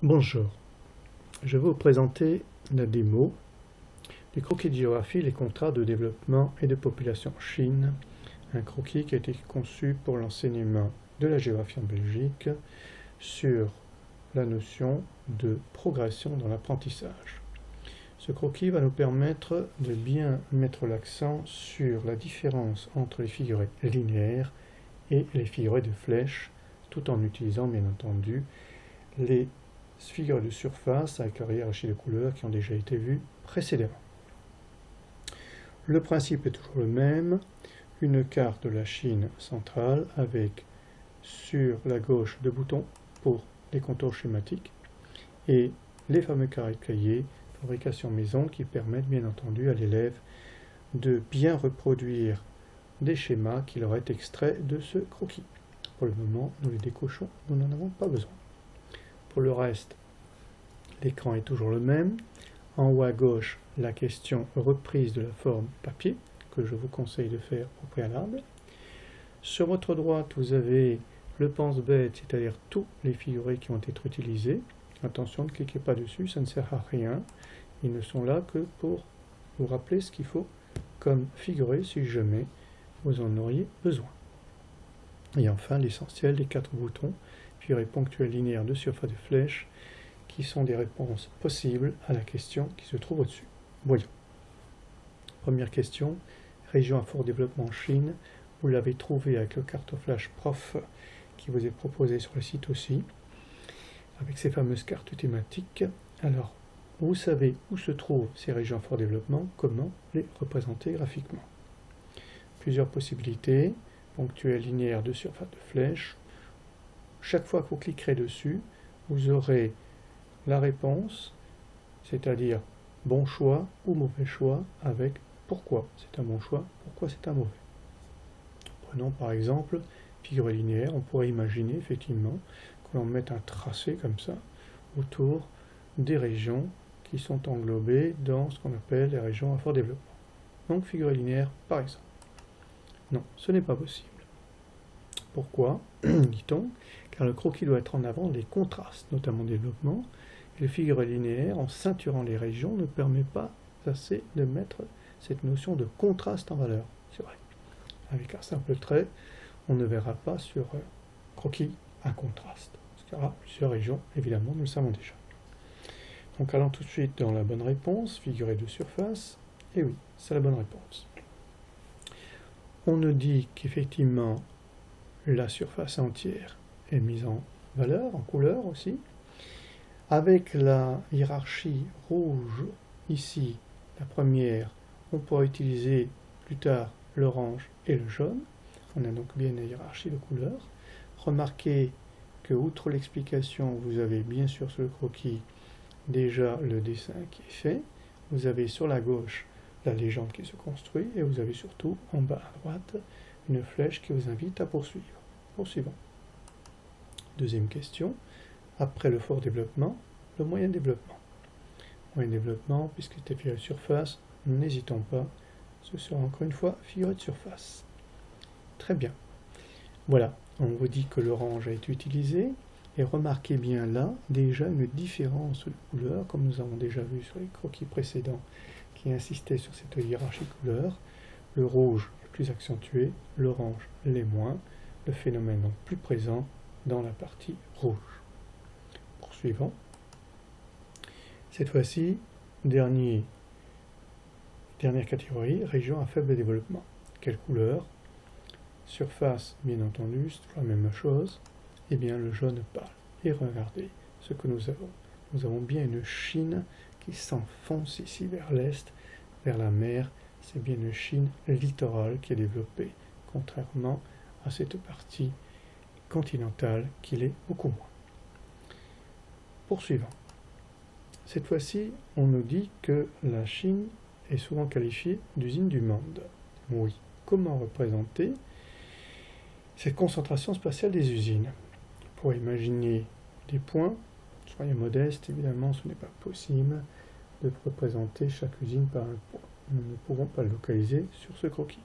Bonjour, je vais vous présenter la démo du croquis de géographie Les contrats de développement et de population Chine, un croquis qui a été conçu pour l'enseignement de la géographie en Belgique sur la notion de progression dans l'apprentissage. Ce croquis va nous permettre de bien mettre l'accent sur la différence entre les figurés linéaires et les figurés de flèches, tout en utilisant bien entendu les figurés de surface avec leur hiérarchie de couleurs qui ont déjà été vues précédemment. Le principe est toujours le même, une carte de la Chine centrale avec sur la gauche deux boutons pour les contours schématiques et les fameux carrés de cahier fabrication maison qui permettent bien entendu à l'élève de bien reproduire des schémas qu'il aurait extraits de ce croquis. Pour le moment, nous les décochons, nous n'en avons pas besoin. Pour le reste, l'écran est toujours le même. En haut à gauche, la question reprise de la forme papier, que je vous conseille de faire au préalable. Sur votre droite, vous avez le pense-bête, c'est-à-dire tous les figurés qui ont été utilisés. Attention, ne cliquez pas dessus, ça ne sert à rien. Ils ne sont là que pour vous rappeler ce qu'il faut comme figuré si jamais vous en auriez besoin. Et enfin, l'essentiel des 4 boutons, figurés ponctuels linéaires de surface de flèche, qui sont des réponses possibles à la question qui se trouve au-dessus. Voyons. Première question, région à fort développement Chine. Vous l'avez trouvé avec le cartoflash prof qui vous est proposé sur le site aussi, avec ces fameuses cartes thématiques. Alors, vous savez où se trouvent ces régions à fort développement, comment les représenter graphiquement. Plusieurs possibilités, ponctuelles linéaires de surface de flèche. Chaque fois que vous cliquerez dessus, vous aurez la réponse, c'est-à-dire bon choix ou mauvais choix, avec pourquoi c'est un bon choix, pourquoi c'est un mauvais. Prenons par exemple figure linéaire, on pourrait imaginer effectivement que l'on mette un tracé comme ça autour des régions qui sont englobées dans ce qu'on appelle les régions à fort développement. Donc figure linéaire par exemple. Non, ce n'est pas possible. Pourquoi, dit-on? Car le croquis doit être en avant les contrastes, notamment développement. Et le figuré linéaire, en ceinturant les régions, ne permet pas assez de mettre cette notion de contraste en valeur. C'est vrai. Avec un simple trait, on ne verra pas sur croquis un contraste. Parce qu'il y aura plusieurs régions, évidemment, nous le savons déjà. Donc allons tout de suite dans la bonne réponse, figuré de surface. Et oui, c'est la bonne réponse. On nous dit qu'effectivement, la surface entière est mise en valeur, en couleur aussi, avec la hiérarchie rouge ici, la première, on pourra utiliser plus tard l'orange et le jaune. On a donc bien une hiérarchie de couleurs. Remarquez que, outre l'explication, vous avez bien sûr sur le croquis déjà le dessin qui est fait. Vous avez sur la gauche la légende qui se construit et vous avez surtout en bas à droite une flèche qui vous invite à poursuivre. Poursuivons. Deuxième question. Après le fort développement, le moyen développement. Moyen développement, puisque c'était figuré de surface, n'hésitons pas, ce sera encore une fois figuré de surface. Très bien. Voilà, on vous dit que l'orange a été utilisé, et remarquez bien là, déjà une différence de couleur, comme nous avons déjà vu sur les croquis précédents, qui insistaient sur cette hiérarchie de couleurs. Le rouge est plus accentué, l'orange l'est moins, le phénomène donc plus présent dans la partie rouge. Poursuivons. Cette fois-ci, dernière catégorie, région à faible développement. Quelle couleur? Surface, bien entendu, c'est toujours la même chose. Eh bien, le jaune pâle. Et regardez ce que nous avons. Nous avons bien une Chine qui s'enfonce ici vers l'est, vers la mer. C'est bien une Chine littorale qui est développée, contrairement à cette partie continentale qui l'est beaucoup moins. Poursuivons. Cette fois-ci, on nous dit que la Chine est souvent qualifiée d'usine du monde. Oui. Comment représenter cette concentration spatiale des usines? On pourrait imaginer des points. Soyez modeste, évidemment, ce n'est pas possible de représenter chaque usine par un point. Nous ne pourrons pas le localiser sur ce croquis.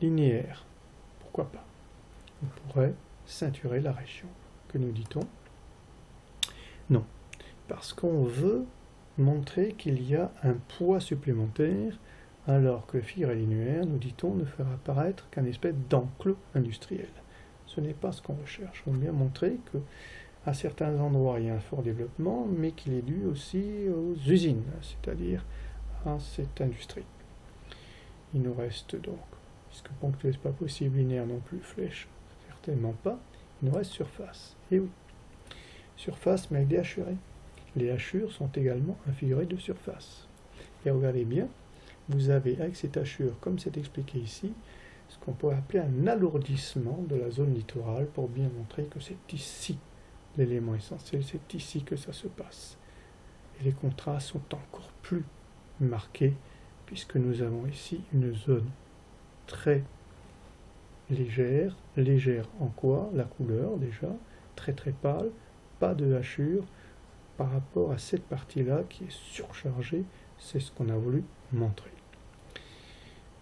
Linéaire, pourquoi pas? On pourrait ceinturer la région. Que nous dit-on? Non, parce qu'on veut montrer qu'il y a un poids supplémentaire, alors que le figuré linéaire, nous dit-on, ne fera apparaître qu'un espèce d'enclos industriel. Ce n'est pas ce qu'on recherche. On veut bien montrer que à certains endroits, il y a un fort développement, mais qu'il est dû aussi aux usines, c'est-à-dire à cette industrie. Il nous reste donc, puisque ponctuel c'est pas possible, linéaire non plus, flèche certainement pas, il nous reste surface. Et oui, surface mais avec des hachurés. Les hachures sont également un figuré de surface. Et regardez bien, vous avez avec cette hachure, comme c'est expliqué ici, ce qu'on pourrait appeler un alourdissement de la zone littorale pour bien montrer que c'est ici l'élément essentiel, c'est ici que ça se passe. Et les contrastes sont encore plus marqués puisque nous avons ici une zone très légère. Légère en quoi? La couleur déjà, très très pâle, pas de hachure par rapport à cette partie-là qui est surchargée, c'est ce qu'on a voulu montrer.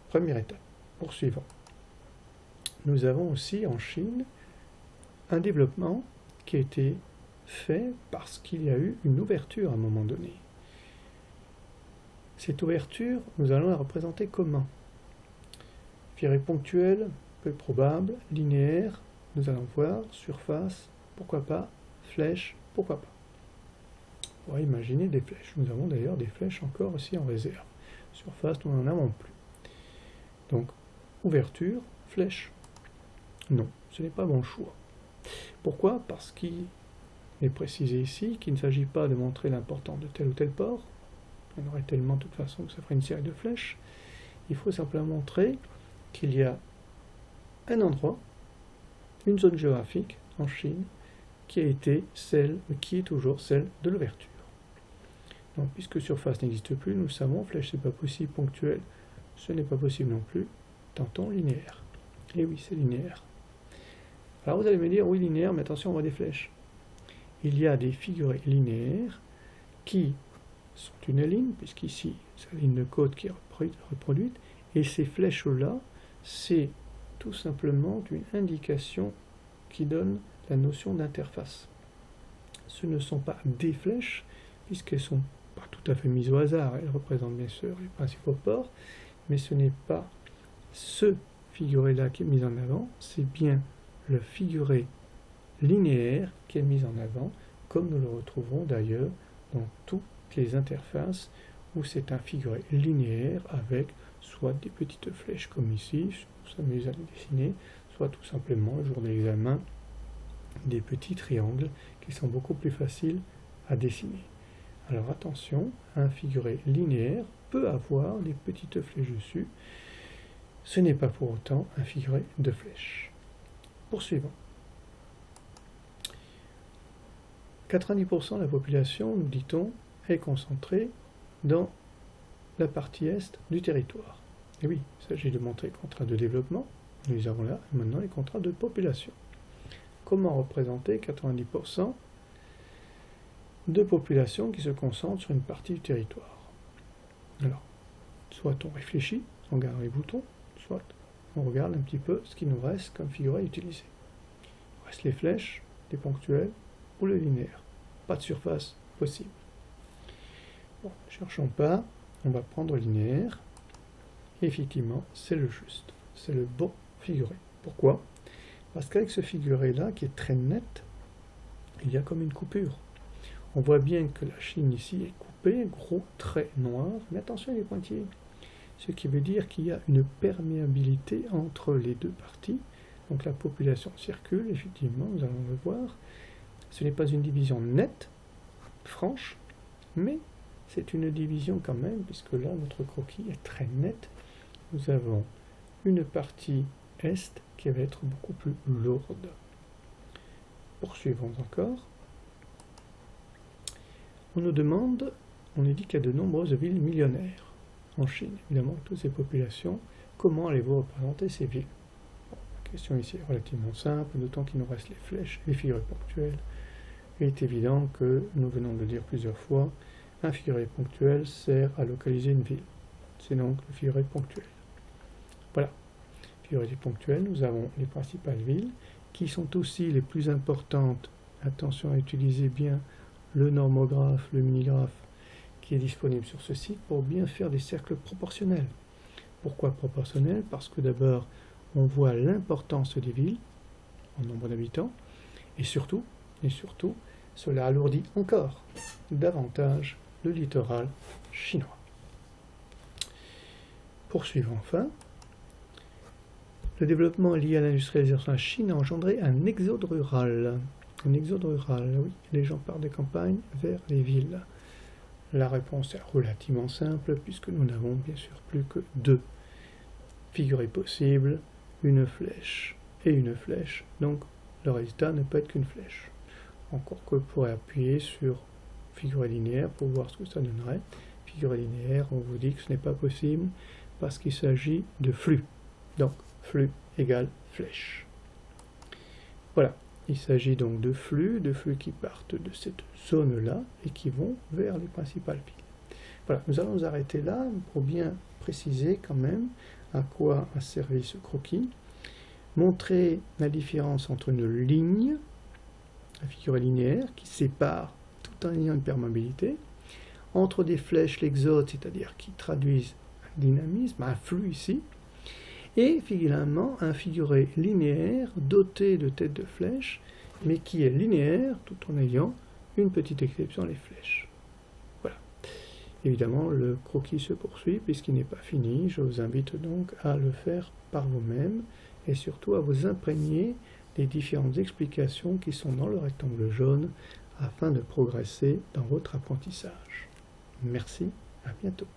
Première étape. Poursuivons. Nous avons aussi en Chine un développement qui a été fait parce qu'il y a eu une ouverture à un moment donné. Cette ouverture, nous allons la représenter comment? Figuré ponctuel, peu probable, linéaire, nous allons voir, surface, pourquoi pas, flèche, pourquoi pas. On pourrait imaginer des flèches. Nous avons d'ailleurs des flèches encore aussi en réserve. Surface, nous n'en avons plus. Donc, ouverture, flèche. Non, ce n'est pas bon choix. Pourquoi? Parce qu'il est précisé ici qu'il ne s'agit pas de montrer l'importance de tel ou tel port. Il y en aurait tellement de toute façon que ça ferait une série de flèches. Il faut simplement montrer qu'il y a un endroit, une zone géographique en Chine, qui a été celle, qui est toujours celle de l'ouverture. Donc, puisque surface n'existe plus, nous savons, flèche c'est pas possible, ponctuel, ce n'est pas possible non plus, tentons linéaire. Et oui, c'est linéaire. Alors vous allez me dire, oui, linéaire, mais attention, on voit des flèches. Il y a des figurés linéaires qui sont une ligne, puisqu'ici, c'est la ligne de côte qui est reproduite, et ces flèches-là, c'est tout simplement une indication qui donne la notion d'interface. Ce ne sont pas des flèches, puisqu'elles ne sont pas tout à fait mises au hasard, elles représentent bien sûr les principaux ports, mais ce n'est pas ce figuré-là qui est mis en avant, c'est bien le figuré linéaire qui est mis en avant, comme nous le retrouverons d'ailleurs dans toutes les interfaces où c'est un figuré linéaire avec soit des petites flèches comme ici, on s'amuse à les dessiner, soit tout simplement, le jour de l'examen, des petits triangles qui sont beaucoup plus faciles à dessiner. Alors attention, un figuré linéaire peut avoir des petites flèches dessus, ce n'est pas pour autant un figuré de flèches. Poursuivons. 90% de la population, nous dit-on, est concentrée dans la partie est du territoire. Et oui, il s'agit de montrer les contrats de développement, nous avons là maintenant les contrats de population. Comment représenter 90% de population qui se concentre sur une partie du territoire? Alors, soit on réfléchit, on regarde les boutons, soit on regarde un petit peu ce qui nous reste comme figuré à utiliser. Il reste les flèches, les ponctuels ou le linéaire. Pas de surface possible. Bon, ne cherchons pas, on va prendre linéaire. Et effectivement, c'est le juste. C'est le bon figuré. Pourquoi? Parce qu'avec ce figuré-là, qui est très net, il y a comme une coupure. On voit bien que la Chine ici est coupée, gros traits noirs, mais attention les pointillés. Ce qui veut dire qu'il y a une perméabilité entre les deux parties. Donc la population circule, effectivement, nous allons le voir. Ce n'est pas une division nette, franche, mais c'est une division quand même, puisque là, notre croquis est très net. Nous avons une partie est qui va être beaucoup plus lourde. Poursuivons encore. On nous demande, on est dit qu'il y a de nombreuses villes millionnaires en Chine, évidemment, toutes ces populations. Comment allez-vous représenter ces villes? Bon, la question ici est relativement simple, d'autant qu'il nous reste les flèches, les figurés ponctuels. Il est évident que, nous venons de le dire plusieurs fois, un figuré ponctuel sert à localiser une ville. C'est donc le figuré ponctuel. Voilà. Figuré ponctuel, nous avons les principales villes, qui sont aussi les plus importantes. Attention à utiliser bien le normographe, le minigraphe qui est disponible sur ce site pour bien faire des cercles proportionnels. Pourquoi proportionnels? Parce que d'abord, on voit l'importance des villes en nombre d'habitants, et surtout, cela alourdit encore davantage le littoral chinois. Poursuivons enfin. Le développement lié à l'industrialisation de la Chine a engendré un exode rural. Un exode rural, oui, les gens partent des campagnes vers les villes. La réponse est relativement simple, puisque nous n'avons bien sûr plus que deux figurés possibles, une flèche et une flèche, donc le résultat ne peut être qu'une flèche. Encore que pourrait appuyer sur figuré linéaire pour voir ce que ça donnerait. Figuré linéaire, on vous dit que ce n'est pas possible parce qu'il s'agit de flux. Donc flux égale flèche. Voilà, il s'agit donc de flux qui partent de cette zone-là et qui vont vers les principales villes. Voilà, nous allons nous arrêter là pour bien préciser quand même à quoi a servi ce croquis. Montrer la différence entre une ligne, la figure linéaire, qui sépare tout en ayant une perméabilité, entre des flèches, l'exode, c'est-à-dire qui traduisent un dynamisme, un flux ici, et finalement un figuré linéaire doté de têtes de flèches, mais qui est linéaire tout en ayant une petite exception, les flèches. Voilà. Évidemment, le croquis se poursuit puisqu'il n'est pas fini. Je vous invite donc à le faire par vous-même et surtout à vous imprégner des différentes explications qui sont dans le rectangle jaune afin de progresser dans votre apprentissage. Merci, à bientôt.